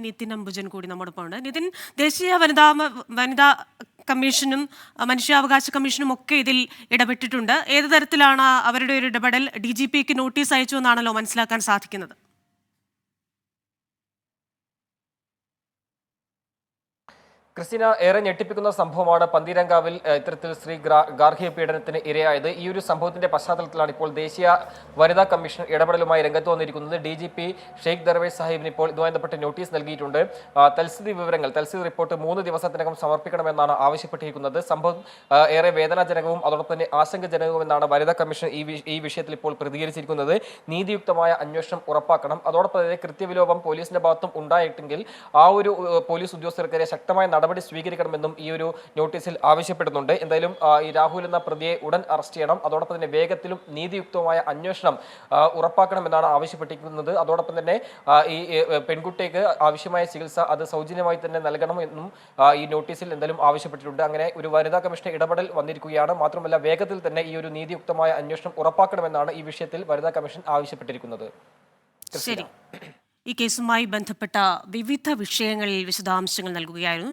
നിതിൻ അംബുജൻ കൂടി നമ്മോടൊപ്പം ഉണ്ട്. നിതിൻ, ദേശീയ വനിതാ കമ്മീഷനും മനുഷ്യാവകാശ കമ്മീഷനും ഒക്കെ ഇതിൽ ഇടപെട്ടിട്ടുണ്ട്. ഏത് തരത്തിലാണ് അവരുടെ ഒരു ഇടപെടൽ? DGPക്ക് നോട്ടീസ് അയച്ചു എന്നാണല്ലോ മനസ്സിലാക്കാൻ സാധിക്കുന്നത്. ക്രിസ്റ്റീന, ഏറെ ഞെട്ടിപ്പിക്കുന്ന സംഭവമാണ് പന്തീരങ്കാവിൽ ഇത്തരത്തിൽ സ്ത്രീ ഗാർഹിക പീഡനത്തിന് ഇരയായത്. ഈ ഒരു സംഭവത്തിന്റെ പശ്ചാത്തലത്തിലാണ് ഇപ്പോൾ ദേശീയ വനിതാ കമ്മീഷൻ ഇടപെടലുമായി രംഗത്ത് വന്നിരിക്കുന്നത്. DGP ഷെയ്ഖ് ദർവേഷ് സാഹിബിന് ഇപ്പോൾ ഇതുമായി ബന്ധപ്പെട്ട് നോട്ടീസ് നൽകിയിട്ടുണ്ട്. തൽസ്ഥിതി റിപ്പോർട്ട് 3 ദിവസത്തിനകം സമർപ്പിക്കണമെന്നാണ് ആവശ്യപ്പെട്ടിരിക്കുന്നത്. സംഭവം ഏറെ വേദനാജനകവും അതോടൊപ്പം തന്നെ ആശങ്കജനകവുമെന്നാണ് വനിതാ കമ്മീഷൻ ഈ വിഷയത്തിൽ ഇപ്പോൾ പ്രതികരിച്ചിരിക്കുന്നത്. നീതിയുക്തമായ അന്വേഷണം ഉറപ്പാക്കണം. അതോടൊപ്പം തന്നെ കൃത്യവിലോപം പോലീസിന്റെ ഭാഗത്തും ഉണ്ടായിട്ടെങ്കിൽ ആ ഒരു പോലീസ് ഉദ്യോഗസ്ഥർക്കെതിരെ ശക്തമായ നടപടി സ്വീകരിക്കണമെന്നും ഈ ഒരു നോട്ടീസിൽ ആവശ്യപ്പെടുന്നുണ്ട്. എന്തായാലും ഈ രാഹുൽ എന്ന പ്രതിയെ ഉടൻ അറസ്റ്റ് ചെയ്യണം. അതോടൊപ്പം തന്നെ വേഗത്തിലും നീതിയുക്തമായ അന്വേഷണം ഉറപ്പാക്കണമെന്നാണ് ആവശ്യപ്പെട്ടിരിക്കുന്നത്. അതോടൊപ്പം തന്നെ ഈ പെൺകുട്ടിക്ക് ആവശ്യമായ ചികിത്സ അത് സൗജന്യമായി തന്നെ നൽകണമെന്നും ഈ നോട്ടീസിൽ എന്തായാലും ആവശ്യപ്പെട്ടിട്ടുണ്ട്. അങ്ങനെ ഒരു വനിതാ കമ്മീഷന്റെ ഇടപെടൽ വന്നിരിക്കുകയാണ്. മാത്രമല്ല വേഗത്തിൽ തന്നെ ഈ ഒരു നീതിയുക്തമായ അന്വേഷണം ഉറപ്പാക്കണമെന്നാണ് ഈ വിഷയത്തിൽ വനിതാ കമ്മീഷൻ ആവശ്യപ്പെട്ടിരിക്കുന്നത്. ശരി, ഈ കേസുമായി ബന്ധപ്പെട്ട വിവിധ വിഷയങ്ങളിൽ വിശദാംശങ്ങൾ നൽകുകയായിരുന്നു.